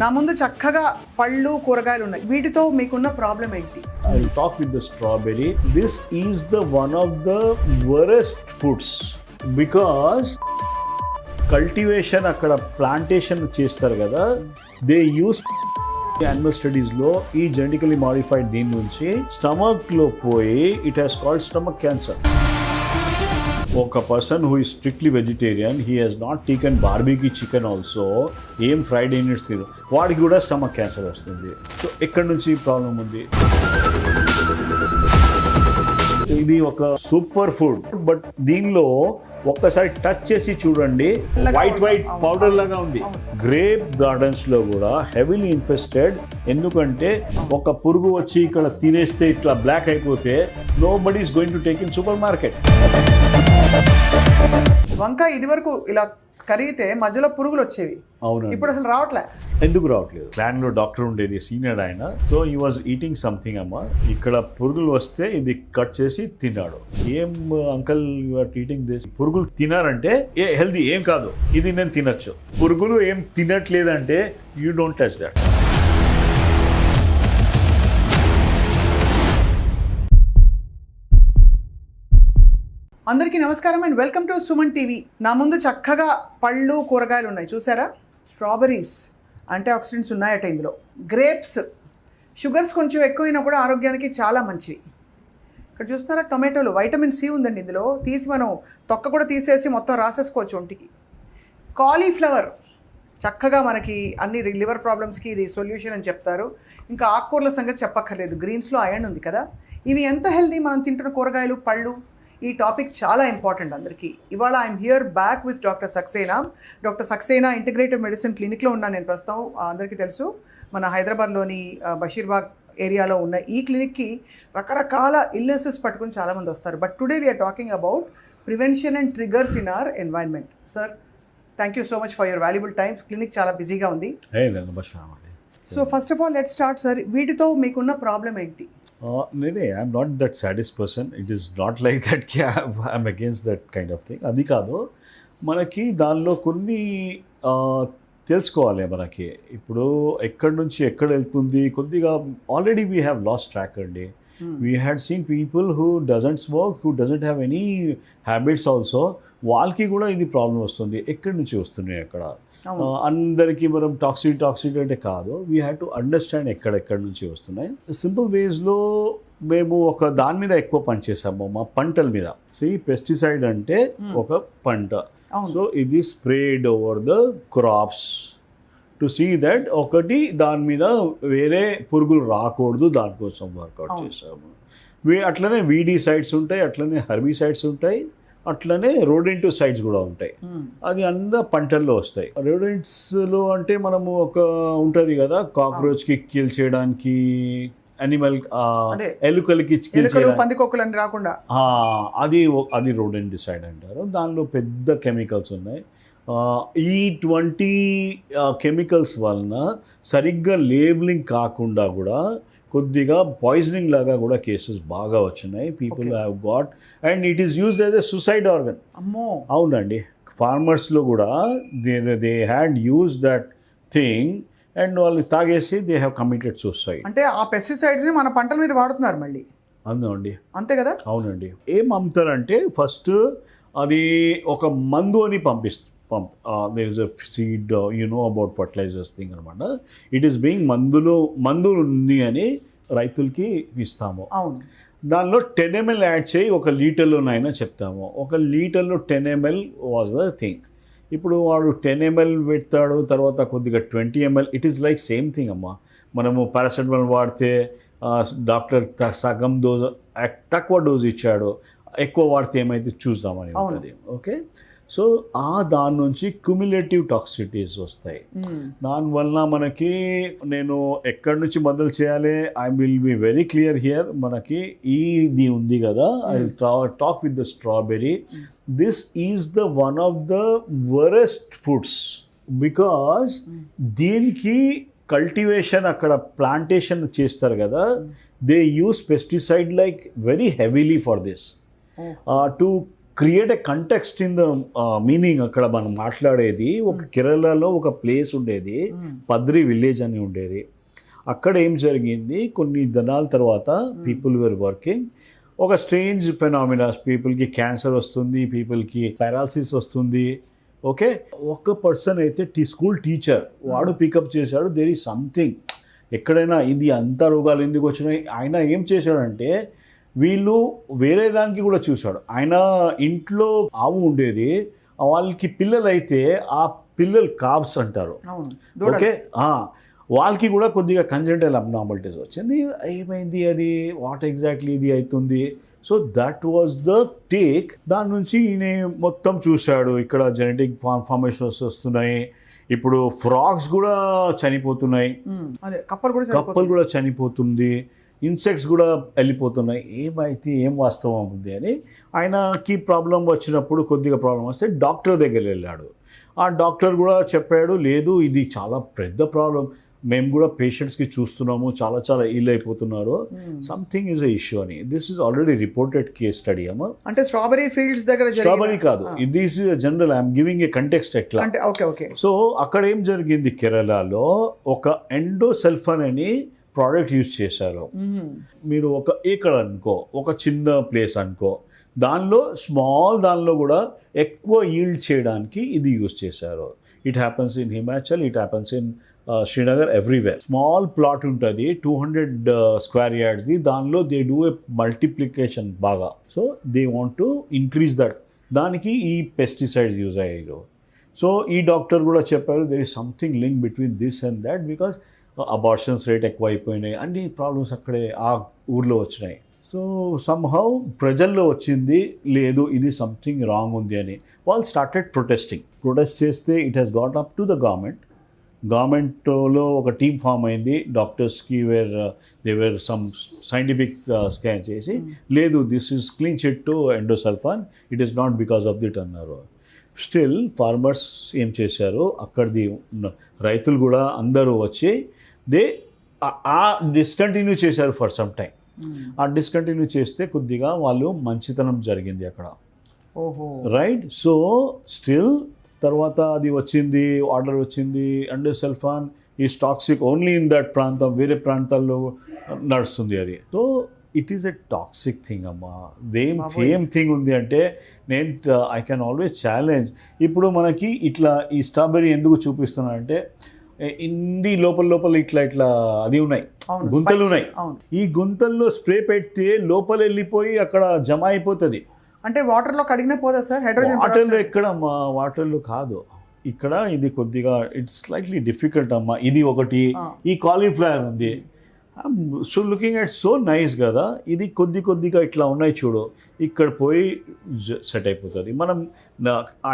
నా ముందు చక్కగా పళ్ళు కూరగాయలు ఉన్నాయి. వీటితో మీకున్న ప్రాబ్లం ఏంటి? I will talk with the strawberry. This is the one of the worst foods because cultivation అక్కడ ప్లాంటేషన్ చేస్తారు కదా, దే యూస్ యానిమల్ స్టడీస్ లో ఈ జెనెటికలీ మాడిఫైడ్ దీని నుంచి స్టమక్ లో పోయి it has called stomach cancer. ఒక person who is strictly vegetarian, he has not taken barbecue chicken also, ఏం ఫ్రైడ్ యూనిట్స్ తిరు, వాడికి కూడా స్టమక్ క్యాన్సర్ వస్తుంది. సో ఎక్కడి నుంచి ప్రాబ్లం ఉంది? ఇది ఒక సూపర్ ఫుడ్, బట్ దీనిలో ఒక్కసారి టచ్ చేసి చూడండి, వైట్ పౌడర్ లాగా ఉంది. గ్రేప్ గార్డెన్స్ లో కూడా హెవీలీ ఇన్ఫెస్టెడ్. ఎందుకంటే ఒక పురుగు వచ్చి ఇక్కడ తినేస్తే ఇట్లా బ్లాక్ అయిపోతే nobody is going to take in supermarket. వంకాయ ఇది వరకు ఇలా కరిగితే మధ్యలో పురుగులు వచ్చేవి, అవును. ఇప్పుడు అసలు రావట్లే. ఎందుకు రావట్లేదు? ప్లాన్ లో డాక్టర్ ఉండేది, సీనియర్ ఆయన. So he was eating something అమ్మ, ఇక్కడ పురుగులు వస్తే ఇది కట్ చేసి తిన్నాడు. ఏం uncle you are eating this? పురుగులు తినారంటే హెల్దీ ఏం కాదు, ఇది నేను తినచ్చు. పురుగులు ఏం తినట్లేదంటే యూ డోంట్ టచ్ దట్. అందరికీ నమస్కారం and welcome to Suman TV. నా ముందు చక్కగా పళ్ళు కూరగాయలు ఉన్నాయి, చూసారా? స్ట్రాబెర్రీస్, యాంటీ ఆక్సిడెంట్స్ ఉన్నాయట ఇందులో. గ్రేప్స్, షుగర్స్ కొంచెం ఎక్కువైనా కూడా ఆరోగ్యానికి చాలా మంచివి. ఇక్కడ చూస్తారా, టొమాటోలు, వైటమిన్ సి ఉందండి ఇందులో. తీసి మనం తొక్క కూడా తీసేసి మొత్తం రాసేసుకోవచ్చు ఒంటికి. కాలీఫ్లవర్ చక్కగా మనకి అన్ని లివర్ ప్రాబ్లమ్స్కి ఇది సొల్యూషన్ అని చెప్తారు. ఇంకా ఆకుకూరల సంగతి చెప్పక్కర్లేదు, గ్రీన్స్లో ఐరన్ ఉంది కదా. ఇవి ఎంత హెల్దీ మనం తింటున్న కూరగాయలు, పళ్ళు. ఈ టాపిక్ చాలా ఇంపార్టెంట్ అందరికీ. ఇవాళ I'm here back with doctor Saxena. Doctor Saxena integrative medicine క్లినిక్లో ఉన్నాను నేను ప్రస్తుతం. అందరికీ తెలుసు, మన హైదరాబాద్లోని బషీర్బాగ్ ఏరియాలో ఉన్న ఈ క్లినిక్కి రకరకాల ఇల్నెసెస్ పట్టుకుని చాలామంది వస్తారు. But today we are talking about prevention and triggers in our environment. Sir, thank you so much for your valuable time. Clinic చాలా బిజీగా ఉంది. So first of all let's start sir. వీటితో మీకున్న ప్రాబ్లం ఏంటి? I'm not that saddest person. It is not like that కి I'm against that kind of thing. అది కాదు, మనకి దానిలో కొన్ని తెలుసుకోవాలి. మనకి ఇప్పుడు ఎక్కడి నుంచి ఎక్కడ వెళ్తుంది కొద్దిగా already we have lost track అండి. We had seen people who doesn't smoke, who doesn't have any habits also, వాళ్ళకి కూడా ఇది ప్రాబ్లం వస్తుంది. ఎక్కడి నుంచి వస్తున్నాయి అక్కడ? అందరికీ మనం టాక్సిక్ అంటే కాదు, వీ హ్యావ్ టు అండర్స్టాండ్ ఎక్కడెక్కడి నుంచి వస్తున్నాయి. సింపుల్ వేస్లో మేము ఒక దాని మీద ఎక్కువ పనిచేసాము, మా పంటల మీద. సో ఈ పెస్టిసైడ్ అంటే ఒక పంట, సో ఇది spread over the crops to see that ఒకటి దాని మీద వేరే పురుగులు రాకూడదు, దానికోసం వర్కౌట్ చేసాము. అట్లనే వీడిసైడ్స్ ఉంటాయి, అట్లనే హెర్బిసైడ్స్ ఉంటాయి, అట్లనే రోడెంటిసైడ్స్ కూడా ఉంటాయి. అది అంతా పంటల్లో వస్తాయి. రోడెంట్స్లో అంటే మనము ఒక ఉంటుంది కదా, కాక్రోచ్కి కిల్ చేయడానికి, అనిమల్ ఎలుకలకి కిల్ చేయడానికి, పందికొక్కులని రాకుండా, అది రోడెంటిసైడ్ అంటారు. దానిలో పెద్ద కెమికల్స్ ఉన్నాయి. ఈ 20 కెమికల్స్ వలన సరిగ్గా లేబులింగ్ కాకుండా కూడా కొద్దిగా పాయిజనింగ్ లాగా కూడా కేసెస్ బాగా వచ్చినాయి. People have got, and it is used as a suicide organ. అవునండి, ఫార్మర్స్లో కూడా they had use that thing and వాళ్ళు తాగేసి దే హ్యావ్ కమిటెడ్ సూసైడ్. అంటే ఆ పెస్టిసైడ్స్ని మన పంటల మీద వాడుతున్నారు మళ్ళీ. అవునండి, అంతే కదా. అవునండి. ఏం అమ్ముతారంటే ఫస్ట్ అది ఒక మందు అని there is a seed, you know about fertilizers thing అనమాట. ఇట్ ఈస్ బీయింగ్ మందు ఉంది అని రైతులకి ఇస్తాము. దానిలో 10 ml యాడ్ చేయి, 1 లీటర్లోనైనా చెప్తాము. 1 లీటర్లో 10 ml వాజ్ ద థింగ్. ఇప్పుడు వాడు 10 ml పెడతాడు, తర్వాత కొద్దిగా 20 ml. It is like same thing అమ్మా. మనము పారాసెటమాల్ వాడితే డాక్టర్ సగం డోస్, తక్కువ డోస్ ఇచ్చాడు, ఎక్కువ వాడితే ఏమైతే చూద్దామని ఉంటుంది. ఓకే, సో దాని నుంచి క్యుములేటివ్ టాక్సిటీస్ వస్తాయి. దానివల్ల మనకి, నేను ఎక్కడి నుంచి మొదలు చేయాలి, I will be very clear here. మనకి ఇది ఉంది కదా, I will talk with the strawberry. This is the one of the worst foods because దీనికి కల్టివేషన్ అక్కడ ప్లాంటేషన్ చేస్తారు కదా, they use pesticide like very heavily for this to create a context in the meaning. అక్కడ మనం మాట్లాడేది ఒక కేరళలో ఒక ప్లేస్ ఉండేది, పద్రి విలేజ్ అని ఉండేది. అక్కడ ఏం జరిగింది, కొన్ని దినాల తర్వాత పీపుల్ వేర్ వర్కింగ్, ఒక స్ట్రేంజ్ ఫెనామినాస్, పీపుల్కి క్యాన్సర్ వస్తుంది, పీపుల్కి పారాలసిస్ వస్తుంది. ఓకే, ఒక పర్సన్ అయితే స్కూల్ టీచర్ వాడు పికప్ చేశాడు, దేర్ ఈజ్ సంథింగ్ ఎక్కడైనా ఇది అంత రోగాలు ఎందుకు వచ్చినాయి. ఆయన ఏం చేశాడంటే వీళ్ళు వేరే దానికి కూడా చూశాడు. ఆయన ఇంట్లో ఆవు ఉండేది, వాళ్ళకి పిల్లలు అయితే ఆ పిల్లలు కావ్స్ అంటారు. ఓకే, వాళ్ళకి కూడా కొద్దిగా కంజెంటల్ అబ్నార్మాలిటీస్ వచ్చింది. ఏమైంది అది, వాట్ ఎగ్జాక్ట్లీ ఇది అవుతుంది. So that was the take. దాని నుంచి ఈయన మొత్తం చూశాడు, ఇక్కడ జెనెటిక్ ఫార్మేషన్స్ వస్తున్నాయి, ఇప్పుడు ఫ్రాగ్స్ కూడా చనిపోతున్నాయి, కప్పలు కూడా చనిపోతుంది, ఇన్సెక్ట్స్ కూడా వెళ్ళిపోతున్నాయి, ఏమైతే ఏం వాస్తవం ఉంది అని ఆయనకి ప్రాబ్లం వచ్చినప్పుడు, కొద్దిగా ప్రాబ్లం వస్తే డాక్టర్ దగ్గర వెళ్ళాడు. ఆ డాక్టర్ కూడా చెప్పాడు, లేదు ఇది చాలా పెద్ద ప్రాబ్లం, మేము కూడా పేషెంట్స్కి చూస్తున్నాము, చాలా చాలా ఇల్ అయిపోతున్నారు, సంథింగ్ ఈజ్ ఎ ఇష్యూ అని. This is already reported case study అమ్మా. అంటే స్ట్రాబెరీ ఫీల్డ్స్ దగ్గర, స్ట్రాబెరీ కాదు, this is general, I'm giving A context ఎట్లా. సో అక్కడ ఏం జరిగింది, కేరళలో ఒక ఎండోసల్ఫాన్ అని ప్రోడక్ట్ యూజ్ చేశారు. మీరు ఒక ఏకర్ అనుకో, ఒక చిన్న ప్లేస్ అనుకో, దానిలో కూడా ఎక్కువ ఈల్డ్ చేయడానికి ఇది యూజ్ చేశారు. It happens in Himachal, it happens in Srinagar, everywhere. Small plot ఉంటుంది, 200 స్క్వేర్ యార్డ్స్ది, దానిలో దే డూ ఏ మల్టిప్లికేషన్ బాగా. So they want to increase that, దానికి ఈ పెస్టిసైడ్స్ యూజ్ అయ్యారు. సో ఈ డాక్టర్ కూడా చెప్పారు, there is something link between this and that, because abortions rate ఎక్కువ అయిపోయినాయి, అన్ని ప్రాబ్లమ్స్ అక్కడే ఆ ఊర్లో వచ్చినాయి. సో సమ్హౌ ప్రజల్లో వచ్చింది, లేదు ఇది సంథింగ్ రాంగ్ ఉంది అని. వాళ్ళు స్టార్టెడ్ ప్రొటెస్ట్ చేస్తే it has got up to the గవర్నమెంట్లో ఒక టీమ్ ఫామ్ అయింది. డాక్టర్స్కి they were some scientific scan చేసి, లేదు this is clean chit to endosulfan, it is not because of that అన్నారు. స్టిల్ ఫార్మర్స్ ఏం చేశారు, అక్కడిది రైతులు కూడా అందరూ వచ్చి డిస్కంటిన్యూ చేశారు ఫర్ సమ్ టైం. ఆ డిస్కంటిన్యూ చేస్తే కొద్దిగా వాళ్ళు మంచితనం జరిగింది అక్కడ, రైట్. సో స్టిల్ తర్వాత అది వచ్చింది, ఆర్డర్ వచ్చింది, endosulfan is toxic only in that ప్రాంతం, వేరే ప్రాంతాల్లో నడుస్తుంది అది. So it is a toxic thing అమ్మా. సేమ్ థింగ్ ఉంది అంటే ఐ కెన్ ఆల్వేస్ ఛాలెంజ్. ఇప్పుడు మనకి ఇట్లా ఈ స్ట్రాబెర్రీ ఎందుకు చూపిస్తున్నా అంటే, ఇన్ని లోపల ఇట్లా అది ఉన్నాయి, గుంతలు ఉన్నాయి. ఈ గుంతల్లో స్ప్రే పెడితే లోపల వెళ్ళిపోయి అక్కడ జమ అయిపోతుంది. అంటే వాటర్లో కడిగిన పోదా సార్? వాటర్లో ఎక్కడ అమ్మా, వాటర్లో కాదు. ఇక్కడ ఇది కొద్దిగా ఇట్స్ స్లైట్లీ డిఫికల్ట్ అమ్మా. ఇది ఒకటి, ఈ కాలీఫ్లవర్ ఉంది, so looking at so nice కదా, ఇది కొద్దిగా ఇట్లా ఉన్నాయి చూడు, ఇక్కడ పోయి సెట్ అయిపోతుంది. మనం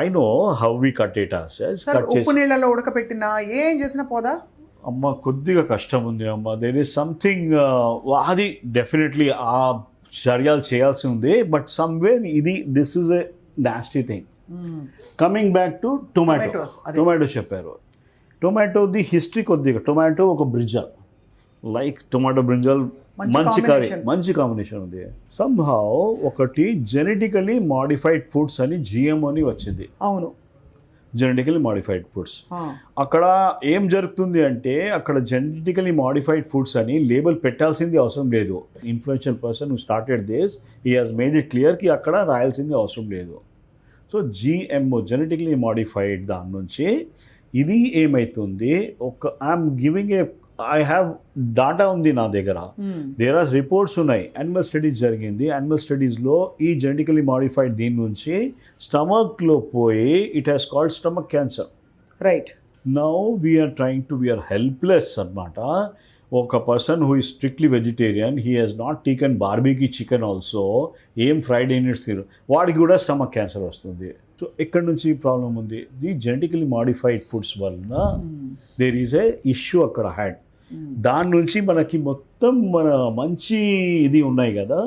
I know how we cut it ఉప్పు నీళ్ళలో ఉడకపెట్టినా ఏం చేసినా పోదా అమ్మ? కొద్దిగా కష్టం ఉంది అమ్మ. దేర్ ఈస్ సంథింగ్, అది డెఫినెట్లీ ఆ చర్యలు చేయాల్సి ఉంది. But somewhere this is a nasty thing. Coming back to tomato చెప్పారు. టొమాటోది హిస్టరీ కొద్దిగా, టొమాటో ఒక బ్రింజాల్, లైక్ టొమాటో బ్రింజాల్ మంచి కాంబినేషన్ ఉంది. సమ్హౌ ఒకటి జెనెటికలీ మాడిఫైడ్ ఫుడ్స్ అని జిఎం అని వచ్చింది. అవును, జెనెటికలీ మాడిఫైడ్ ఫుడ్స్. అక్కడ ఏం జరుగుతుంది అంటే, అక్కడ జెనెటికలీ మాడిఫైడ్ ఫుడ్స్ అని లేబుల్ పెట్టాల్సింది అవసరం లేదు. Influential person who started this, he has made it clear కి అక్కడ రాయాల్సింది అవసరం లేదు. సో జిఎంఓ, జెనెటికలీ మాడిఫైడ్, దాని నుంచి ఇది ఏమవుతుంది, I'm giving a, I have data ఉంది నా దగ్గర, దేర్ ఆర్ రిపోర్ట్స్ ఉన్నాయి, యానిమల్ స్టడీస్ జరిగింది. యానిమల్ స్టడీస్లో ఈ జెనెటికలీ మాడిఫైడ్ దీని నుంచి స్టమక్లో పోయి it has called stomach cancer, right. Now we're helpless అనమాట. ఒక person who is strictly vegetarian, he has not taken barbecue chicken also, ఏం ఫ్రైడ్ యూనిట్స్ తిరు, వాడికి కూడా స్టమక్ క్యాన్సర్ వస్తుంది. సో ఎక్కడి నుంచి ప్రాబ్లం ఉంది, ది జెనెటికలీ మాడిఫైడ్ ఫుడ్స్ వలన దేర్ ఈజ్ ఏ ఇష్యూ అక్కడ హ్యాడ్. దాని నుంచి మనకి మొత్తం మన మంచి ఇది ఉన్నాయి కదా,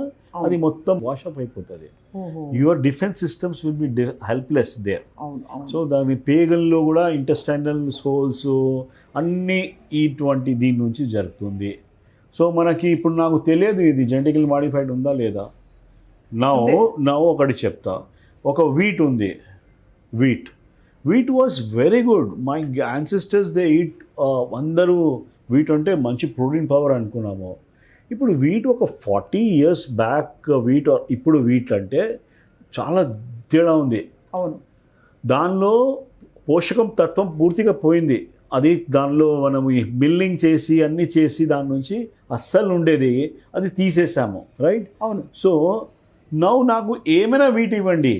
అది మొత్తం వాషప్ అయిపోతుంది. Your defence systems will be helpless there. So దాని పేగల్లో కూడా ఇంటెస్టైనల్ హోల్స్ అన్నీ ఇటువంటి దీని నుంచి జరుగుతుంది. సో మనకి ఇప్పుడు నాకు తెలియదు ఇది జెనెటికల్ మాడిఫైడ్ ఉందా లేదా. నా ఒకటి చెప్తా, ఒక వీట్ ఉంది, wheat was very good. My ancestors they eat, అందరూ వీట్ అంటే మంచి ప్రోటీన్ పవర్ అనుకున్నాము. ఇప్పుడు వీట్ ఒక 40 years బ్యాక్ వీట్ ఇప్పుడు వీట్ అంటే చాలా తేడా ఉంది. అవును, దానిలో పోషకం తత్వం పూర్తిగా పోయింది. అది దానిలో మనం మిల్లింగ్ చేసి అన్నీ చేసి దాని నుంచి అస్సలు ఉండేది, అది తీసేసాము, రైట్? అవును. సో నౌ నాకు ఏమైనా వీట్ ఇవ్వండి,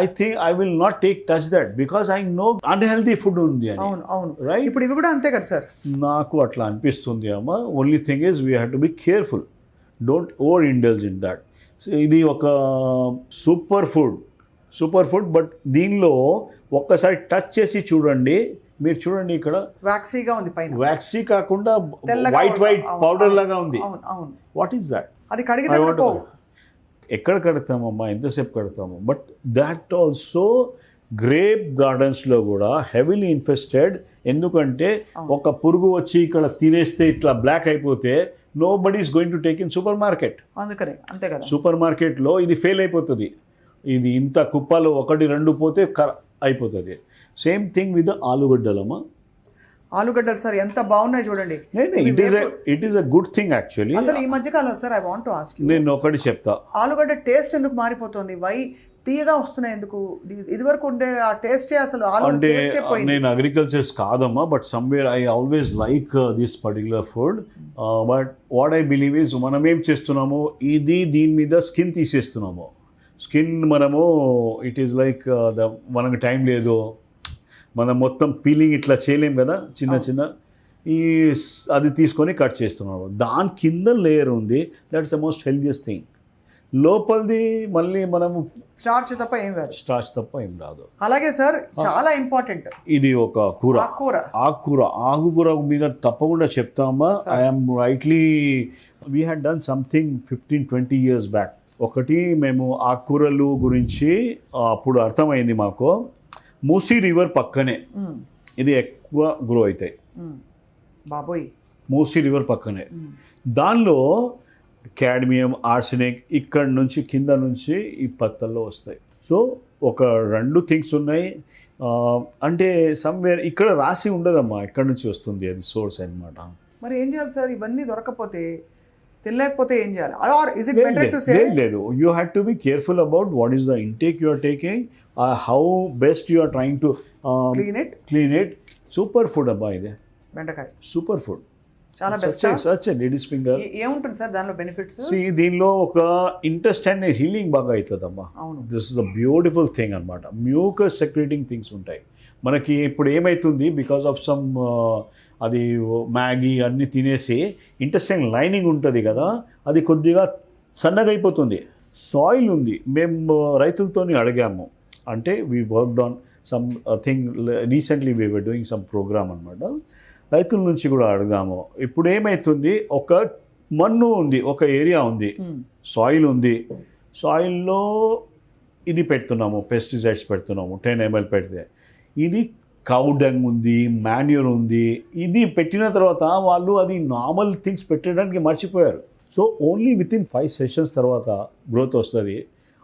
I think I will not touch that because I know unhealthy food ఉంది అని. అవును, అవును, రైట్. ఇప్పుడు ఇవి కూడా అంతే కదా సార్? నాకు అట్లా అనిపిస్తుంది అమ్మ. Only thing is we have to be careful, don't over indulge in that. So ఇది ఒక సూపర్ ఫుడ్, బట్ దీనిలో ఒక్కసారి టచ్ చేసి చూడండి, మీరు చూడండి ఇక్కడ వ్యాక్సీగా ఉంది పైన. వ్యాక్సీ కాకుండా తెల్లగా వైట్ పౌడర్ లాగా ఉంది. అవును, అవును. What is that? అది కడిగితే కూడా పోవు. ఎక్కడ కడతామమ్మా, ఎంతసేపు కడతాము? బట్ దాట్ ఆల్సో గ్రేప్ గార్డెన్స్లో కూడా హెవీలీ ఇన్ఫెస్టెడ్. ఎందుకంటే ఒక పురుగు వచ్చి ఇక్కడ తినేస్తే ఇట్లా బ్లాక్ అయిపోతే nobody is going to take in supermarket. అందుకనే అంతే కదా, సూపర్ మార్కెట్లో ఇది ఫెయిల్ అయిపోతుంది. ఇది ఇంత కుప్పలో 1-2 పోతే అయిపోతుంది. సేమ్ థింగ్ విత్ ఆలుగడ్డలమ్మా. ఆలుగడ్డలు సార్ ఎంత బాగున్నాయి చూడండి. It is a good thing actually. అసలు ఈ మధ్య కాలం sir I want to ask you, నేను ఒకటి చెప్తా, ఆలుగడ్డ టేస్ట్ ఎందుకు మారిపోతుంది? తీయగా వస్తున్నాయి ఎందుకు? ఇదివరకు ఉండే ఆ టేస్టే అసలు అంటే నేను అగ్రికల్చర్స్ కాదమ్మా, but somewhere I always like this particular food. But what I believe is మనం ఏం చేస్తున్నాము, దీని మీద స్కిన్ తీసేస్తున్నాము. స్కిన్ మనము ఇట్ ఈస్ లైక్ మనకు టైం లేదు, మనం మొత్తం పీలింగ్ ఇట్లా చేయలేం కదా, చిన్న అది తీసుకొని కట్ చేస్తున్నాము. దాని కింద లేయర్ ఉంది, that's the most healthiest thing. లోపలిది మళ్ళీ మనము స్టార్చ్ తప్ప ఏం రాదు. అలాగే సార్ చాలా ఇంపార్టెంట్, ఇది ఒక ఆకుకూర మీద తప్పకుండా చెప్తామా. I'm rightly we had done something 15-20 years back. ఒకటి మేము ఆకుకూరలు గురించి అప్పుడు అర్థమైంది మాకు. మూసీ రివర్ పక్కనే ఇది ఎక్కువ గ్రో అవుతాయి బాబోయ్. మూసీ రివర్ పక్కనే దానిలో క్యాడ్మియం, ఆర్సెనిక్ ఇక్కడ నుంచి కింద నుంచి ఈ పత్తల్లో వస్తాయి. సో ఒక 2 థింగ్స్ ఉన్నాయి. అంటే సమ్వేర్ ఇక్కడ రాసి ఉండదమ్మా ఎక్కడ నుంచి వస్తుంది, అది సోర్స్ అన్నమాట. మరి ఏం చేయాలి సార్ ఇవన్నీ దొరకకపోతే, తినలేకపోతే ఏం చేయాలి? Or is it better to say లేదు, you have to be careful about what is the intake you are taking, how best you are trying to clean it. Super food అబ్బా ఇది బెండకాయ, సూపర్ ఫుడ్, చాలా best. Ladies finger ఏముంటుంది sir దానిలో benefits? దీనిలో ఒక intestine healing బాగా అవుతుందమ్మా. This is the beautiful thing అనమాట. మ్యూకస్ సెక్రేటింగ్ థింగ్స్ ఉంటాయి మనకి. ఇప్పుడు ఏమవుతుంది, బికాస్ ఆఫ్ సమ్ అది మ్యాగీ అన్నీ తినేసి ఇంటెస్టైన్ లైనింగ్ ఉంటుంది కదా, అది కొద్దిగా సన్నగా అయిపోతుంది. సాయిల్ ఉంది, మేము రైతులతో అడిగాము, అంటే we worked on some thing recently we were doing some program అనమాట. రైతుల నుంచి కూడా అడిగాము. ఇప్పుడు ఏమవుతుంది, ఒక మన్ను ఉంది, ఒక ఏరియా ఉంది, సాయిల్ ఉంది, సాయిల్లో ఇది పెడుతున్నాము, పెస్టిసైడ్స్ పెడుతున్నాము 10 ml పెడితే. ఇది కౌ డంగ్ ఉంది, మాన్యూర్ ఉంది. ఇది పెట్టిన తర్వాత వాళ్ళు అది నార్మల్ థింగ్స్ పెట్టడానికి మర్చిపోయారు. So only within 5 sessions తర్వాత గ్రోత్ వస్తుంది.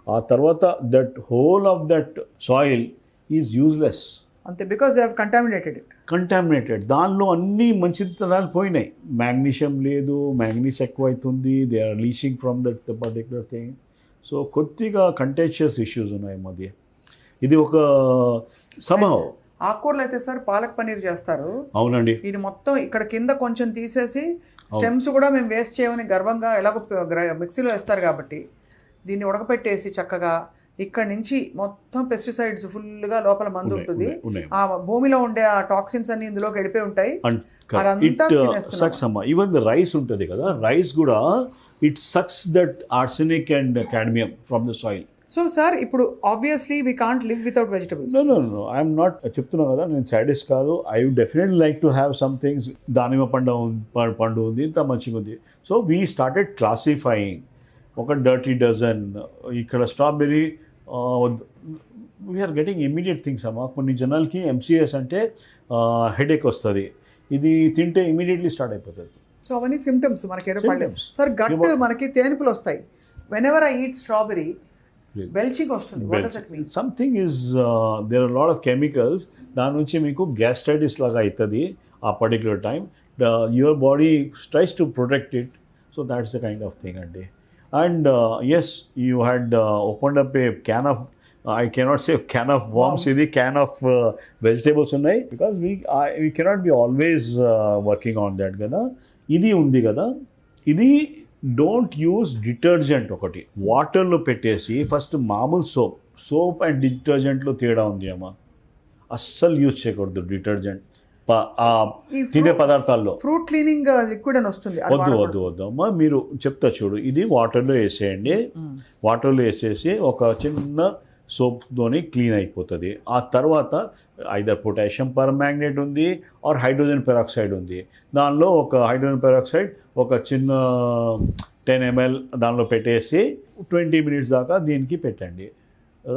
ఆ తర్వాత that whole of that soil is useless అంతే, బికాస్ దే హావ్ కంటామినేటెడ్. దానిలో అన్ని మంచితనాలు పోయినాయి. మ్యాగ్నీషియం లేదు, మ్యాంగనీస్ ఎక్కువ అవుతుంది, they are leaching from that particular thing. So కొద్దిగా కంటెన్షియస్ ఇష్యూస్ ఉన్నాయి మధ్య. ఇది ఒక సంభవం. ఆకుకూరలు అయితే సార్ పాలక్ పనీర్ చేస్తారు. అవునండి. ఇది మొత్తం ఇక్కడ కింద కొంచెం తీసేసి స్టెమ్స్ కూడా మేము వేస్ట్ చేయమని గర్వంగా ఎలాగో మిక్సీలో వేస్తారు కాబట్టి దీన్ని ఉడకపెట్టేసి చక్కగా ఇక్కడ నుంచి మొత్తం పెస్టిసైడ్స్ ఫుల్గా లోపల మందు ఉంటుంది. ఆ భూమిలో ఉండే ఆ టాక్సిన్స్ అన్ని ఇందులోకి వెళ్ళిపోయి ఉంటాయి. ఈవెన్ ద రైస్ ఉంటుంది కదా, రైస్ కూడా it sucks that arsenic and cadmium from the soil. So sir ఇప్పుడు obviously we can't live without vegetables. No I'm not చెప్తున్నా కదా, నేను సైడిస్ట్ కాదు. I would definitely like to have some things. దానిమ్మ పండు ఉంది, ఇంత మంచిగా ఉంది. So we started classifying. ఒక డర్టీ డజన్, ఇక్కడ strawberry, we are getting immediate things అమ్మా. కొన్ని జనాలకి ఎంసీఎస్ అంటే హెడేక్ వస్తుంది, ఇది తింటే ఇమీడియట్లీ స్టార్ట్ అయిపోతుంది. సో అవన్నీ సిమ్టమ్స్ మనకి ఏర్పడలేము సార్. గట్ మనకి తేనుపులు వస్తాయి. Whenever I eat strawberry belching వస్తుంది. What does it mean? Something is there are lot of chemicals, దాని నుంచి మీకు గ్యాస్ట్రైటిస్ లాగా అవుతుంది ఆ particular time. Your body tries to protect it, so that's the kind of thing అండి. And yes, you had opened up a can of, I cannot say can of worms, ఇది can of vegetables ఉన్నాయి, because we cannot be always working on that కదా. ఇది ఉంది కదా, ఇది don't use detergent. ఒకటి వాటర్లో పెట్టేసి ఫస్ట్ మామూలు సోప్ అండ్ డిటర్జెంట్లో తేడా ఉంది అమ్మా, అస్సలు యూజ్ చేయకూడదు డిటర్జెంట్ తినే పదార్థాల్లో. ఫ్రూట్ క్లీనింగ్ లిక్విడ్ అని వస్తుంది, వద్దు అమ్మా. మీరు చెప్తా చూడు, ఇది వాటర్లో వేసేయండి. వాటర్లో వేసేసి ఒక చిన్న సోప్తోని క్లీన్ అయిపోతుంది. ఆ తర్వాత ఐదర్ పొటాషియం పర్మాంగనేట్ ఉంది ఆర్ హైడ్రోజన్ పెరాక్సైడ్ ఉంది. దానిలో ఒక హైడ్రోజన్ పెరాక్సైడ్ ఒక చిన్న 10 ml దానిలో పెట్టేసి 20 minutes దాకా దీనికి పెట్టండి,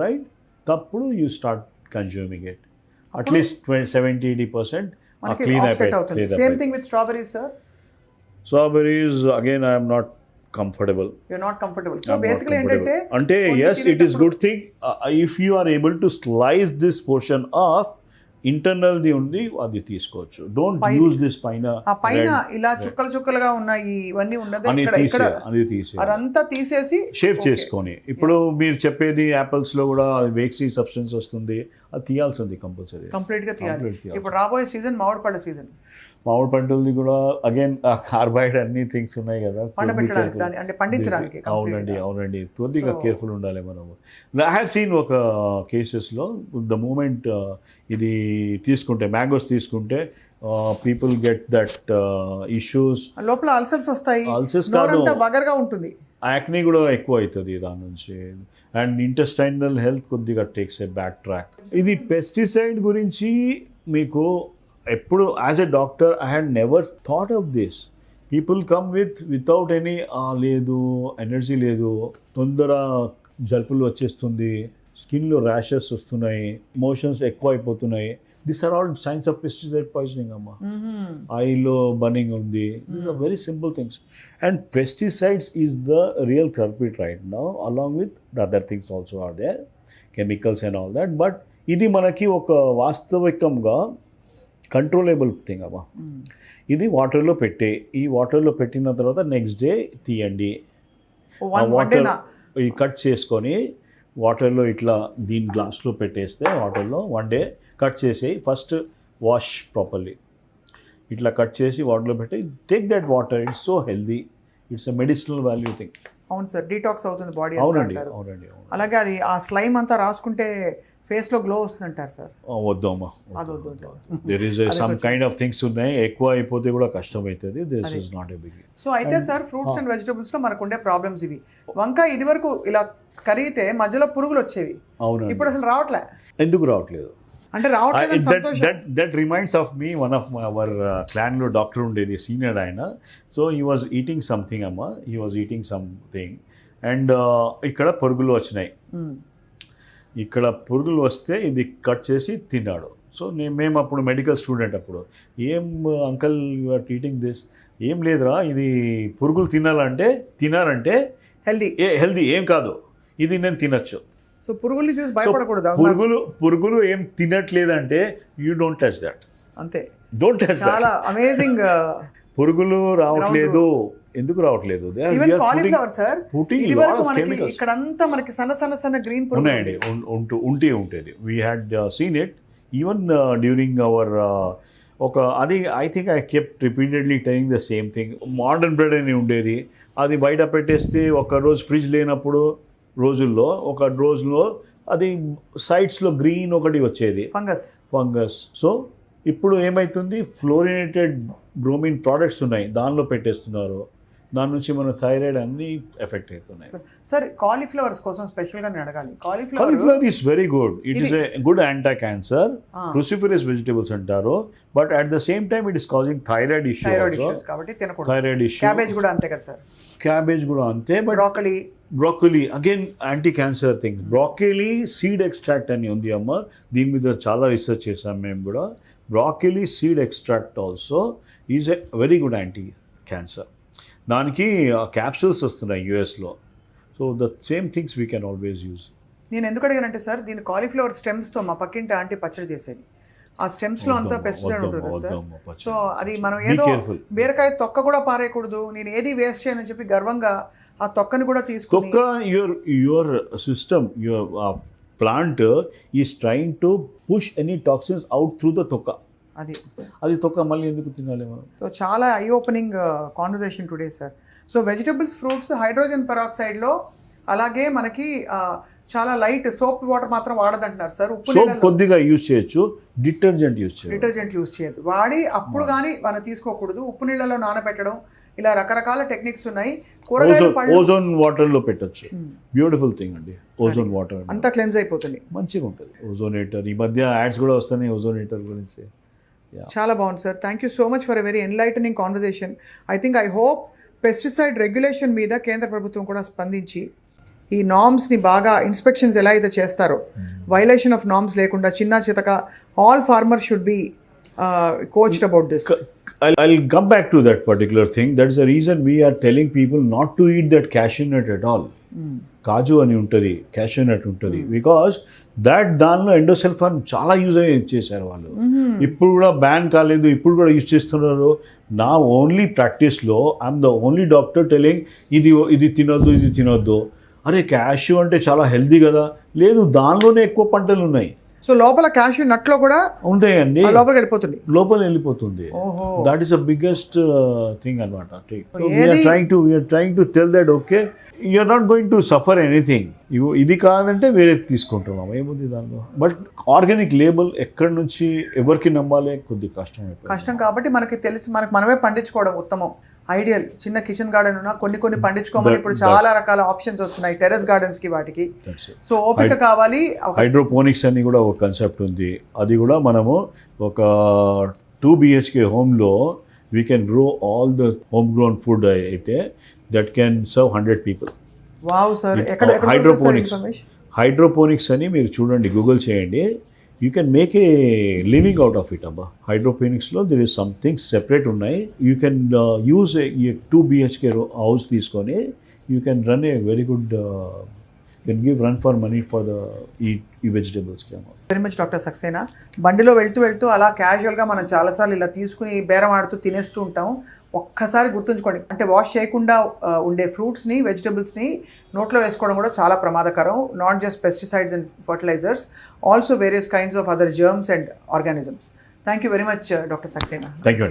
రైట్? తప్పుడు you start consuming it. At least 70-80% clean అయిపోయింది. Same thing with strawberries sir. Strawberries again I'm not comfortable. You're not comfortable. So basically ante yes, it is good thing if you are able to slice this portion off, internal the ఉంది అది తీసుకోవచ్చు. Don't use this పైన ఇలా చుక్కలుగా ఉన్నాయి ఇవన్నీ ఉండదు, అది తీసేసి అదంతా తీసేసి షేవ్ చేసుకొని. ఇప్పుడు మీరు చెప్పేది యాపిల్స్ లో కూడా వేక్సీ సబ్స్టెన్స్ వస్తుంది, అది తీయాల్సింది కంపల్సరీ, కంప్లీట్ గా తీయాలి. ఇప్పుడు రాబోయే సీజన్ మామిడి పళ్ళ సీజన్, మామిడి పంటలది కూడా అగైన్ కార్బైడ్ అన్ని థింగ్స్ ఉన్నాయి కదా పండించడానికి. అవునండి కొద్దిగా కేర్ఫుల్ ఉండాలి మనము. ఐ హ్యావ్ సీన్ ఒక కేసెస్లో ద మూమెంట్ ఇది తీసుకుంటే, మ్యాంగోస్ తీసుకుంటే పీపుల్ గెట్ దట్ ఇష్యూస్, లోపల అల్సర్స్ వస్తాయి, అల్సర్స్ బగర్గా ఉంటుంది, యాక్నీ కూడా ఎక్కువ అవుతుంది దాని నుంచి. అండ్ ఇంటెస్టైనల్ హెల్త్ కొద్దిగా టేక్స్ ఏ బ్యాక్ ట్రాక్. ఇది పెస్టిసైడ్ గురించి మీకు ఎప్పుడు as a doctor I had never thought of this. People come without any లేదు, ఎనర్జీ లేదు, తొందర జలుపులు వచ్చేస్తుంది, స్కిన్లో ర్యాషెస్ వస్తున్నాయి, మోషన్స్ ఎక్కువ అయిపోతున్నాయి. This are all signs of pesticide poisoning అమ్మా. ఐలో బర్నింగ్ ఉంది, these are very simple things. And pesticides is the real culprit right now, along with the other things also are there, chemicals and all that. But ఇది మనకి ఒక వాస్తవికంగా controllable thing అమ్మా. ఇది వాటర్లో పెట్టే, ఈ వాటర్లో పెట్టిన తర్వాత నెక్స్ట్ డే తీయండి. వాటర్ కట్ చేసుకొని వాటర్లో ఇట్లా దీని గ్లాస్లో పెట్టేస్తే వాటర్లో 1 day కట్ చేసి ఫస్ట్ వాష్ ప్రాపర్లీ, ఇట్లా కట్ చేసి వాటర్లో పెట్టి take that water. It's so healthy, it's a medicinal value thing. అవును సార్, డీటాక్స్ అవుతుంది బాడీ. అవునండి. అలాగే అది ఆ స్లైమ్ అంతా రాసుకుంటే ఫేస్ లో గ్లో వస్తుంది అంటారు సార్. వద్దు అమ్మా, there is some kind of things ఉన్నాయి, ఎక్కువ అయిపోతే కూడా కష్టం అవుతుంది. This is not a big. So అయితే సార్ ఫ్రూట్స్ అండ్ వెజిటబుల్స్ లో మనకు ఉండే ప్రాబ్లమ్స్ ఇవి. వంకాయ ఇది వరకు ఇలా కరిగితే మధ్యలో పురుగులు వచ్చేవి, అవును, ఇప్పుడు అసలు రావట్లే. ఎందుకు రావట్లేదు అంటే రావట్లేదు. That reminds of me, one of our clan లో డాక్టర్ ఉండేది, సీనియర్ ఆయన. So he was eating something అమ్మా, he was eating something and ఇక్కడ పురుగులు వచ్చినాయి. ఇక్కడ పురుగులు వస్తే ఇది కట్ చేసి తిన్నాడు. సో మేము అప్పుడు మెడికల్ స్టూడెంట్, అప్పుడు ఏం uncle you are eating this, ఏం లేదురా ఇది పురుగులు తినారంటే హెల్దీ ఏం కాదు, ఇది నేను తినచ్చు. సో పురుగులు చూసి భయపడకూడదు. పురుగులు ఏం తినట్లేదంటే యూ డోంట్ టచ్ దట్, అంతే. Don't touch that. చాలా అమేజింగ్. పురుగులు రావట్లేదు, ఎందుకు రావట్లేదు? కాలీఫ్లవర్ సార్, ఇక్కడంతా మనకి సన్న గ్రీన్ ఉన్నాయండి, ఉంటుంది. We had scene it even during hour ఒక అది I think I kept repeatedly telling the same thing. Modern bread అని ఉండేది, అది బయట పెట్టేస్తే ఒక రోజు ఫ్రిడ్జ్ లేనప్పుడు ఒక రోజులో అది సైడ్స్లో గ్రీన్ ఒకటి వచ్చేది, ఫంగస్. సో ఇప్పుడు ఏమవుతుంది, ఫ్లోరినేటెడ్ బ్రోమిన్ ప్రోడక్ట్స్ ఉన్నాయి, దానిలో పెట్టేస్తున్నారు, దాని నుంచి మన థైరాయిడ్ అన్ని ఎఫెక్ట్ అవుతున్నాయి. సార్ కాలీఫ్లవర్స్ కోసం స్పెషల్గా నేను అడగాలి. Cauliflower is very good, it is a good anti cancer, cruciferous vegetables అంటారు. But at the same time it is causing thyroid issues కాబట్టి తినకూడదు. Thyroid issue. క్యాబేజ్ కూడా అంతే కదా సార్? క్యాబేజ్ కూడా అంతే. But broccoli again anti cancer things. Broccoli seed extract అని ఉంది అమ్మ, దీని మీద చాలా రీసెర్చ్ చేసాం మేము కూడా. Broccoli seed extract also is a very good anti cancer. దానికి క్యాప్సూల్స్ వస్తున్నాయి యూఎస్లో. So the same things we can always use. నేను ఎందుకు అడిగానంటే సార్, దీని కాలీఫ్లవర్ స్టెమ్స్తో మా పక్కింటి ఆంటీ పచ్చడి చేసేది. ఆ స్టెమ్స్లో అంతా పెస్టిసైడ్ ఉంటుంది కదా సార్. సో అది మనం ఏదో బీరకాయ తొక్క కూడా పారేయకూడదు, నేను ఏది వేస్ట్ చేయనని చెప్పి గర్వంగా ఆ తొక్కని కూడా తీసుకుని. తొక్క your system, your plant is trying to push any toxins out through the తొక్క. అది తొక్క మళ్ళీ ఎందుకు తినాలి మనం? సో చాలా eye opening conversation today sir. So vegetables, fruits hydrogen పెరాక్సైడ్లో, అలాగే మనకి చాలా లైట్ సోప్ వాటర్ మాత్రం వాడదంటున్నారు సార్. సోప్ కొద్దిగా యూజ్ చేయొచ్చు, డిటర్జెంట్ యూజ్ చేయొద్దు. వాడి అప్పుడు కానీ మనం తీసుకోకూడదు. ఉప్పు నీళ్ళలో నానబెట్టడం, ఇలా రకరకాల టెక్నిక్స్ ఉన్నాయి. ఓజోన్ వాటర్ లో పెట్టచ్చు, బ్యూటిఫుల్ థింగ్ అండి. ఓజోన్ వాటర్ అంతా క్లెన్స్ అయిపోతుంది, మంచిగా ఉంటుంది. ఓజోనేటర్ ఈ మధ్య యాడ్స్ కూడా వస్తున్నాయి ఓజోనేటర్ గురించి. చాలా బాగుంది sir. Thank you so much for a very enlightening conversation. I hope pesticide regulation మీద కేంద్ర ప్రభుత్వం కూడా స్పందించి ఈ నామ్స్ని బాగా ఇన్స్పెక్షన్స్ ఎలా అయితే చేస్తారో, వైలేషన్ ఆఫ్ నామ్స్ లేకుండా చిన్న చితక all farmer should be coached about this. I'll come back to that particular thing. That's the reason we are telling people not to eat that cashew nut at all. కాజు అని ఉంటుంది, cashew నట్ ఉంటుంది, because దానిలో endosulfan చాలా use చేశారు వాళ్ళు. ఇప్పుడు కూడా ban కాలేదు, ఇప్పుడు కూడా యూజ్ చేస్తున్నారు. నా ఓన్లీ ప్రాక్టీస్లో I'm the only doctor telling ఇది తినొద్దు. అరే క్యాష్యూ అంటే చాలా హెల్దీ కదా, లేదు దానిలోనే ఎక్కువ పంటలు ఉన్నాయి. సో లోపల క్యాష్యూ నట్లో కూడా ఉంటాయండి, లోపల వెళ్ళిపోతుంది. That is the biggest thing అనమాట. We're trying to tell that okay you're not going to suffer anything. ఇది కాదంటే వేరే తీసుకుంటున్నాం, ఏముంది దానిలో. బట్ ఆర్గానిక్ లేబుల్ ఎక్కడి నుంచి ఎవరికి నమ్మాలి, కొద్ది కష్టం కాబట్టి మనకి తెలిసి మనమే పండించుకోవడం ఉత్తమం, ఐడియల్. చిన్న కిచెన్ గార్డెన్ ఉన్నా కొన్ని పండించుకోమని ఇప్పుడు చాలా రకాల ఆప్షన్స్ వస్తున్నాయి టెర్రస్ గార్డెన్స్ కి, వాటికి. సో ఓపిక కావాలి. హైడ్రోపోనిక్స్ అని కూడా ఒక కాన్సెప్ట్ ఉంది, అది కూడా మనము ఒక 2 BHK హోమ్లో we can grow all the home grown food అయితే that can serve 100 people. Wow sir, hydroponics అని మీరు చూడండి, గూగుల్ చేయండి. You can make a living out of it అబ్బా. హైడ్రోపోనిక్స్లో దిర్ ఇస్ సంథింగ్ సెపరేట్ ఉన్నాయి. You can use 2 BHK house తీసుకొని you can run a very good, can give run for money for the ఈ vegetables. Very much doctor Saxena. బండిలో వెళ్తూ అలా క్యాజువల్గా మనం చాలాసార్లు ఇలా తీసుకుని బేరం ఆడుతూ తినేస్తూ ఉంటాం. ఒక్కసారి గుర్తుంచుకోండి, అంటే వాష్ చేయకుండా ఉండే ఫ్రూట్స్ని, వెజిటబుల్స్ని నోట్లో వేసుకోవడం కూడా చాలా ప్రమాదకరం. Not just pesticides and fertilisers, also various kinds of other germs and organisms. Thank you very much doctor Saxena. Thank you.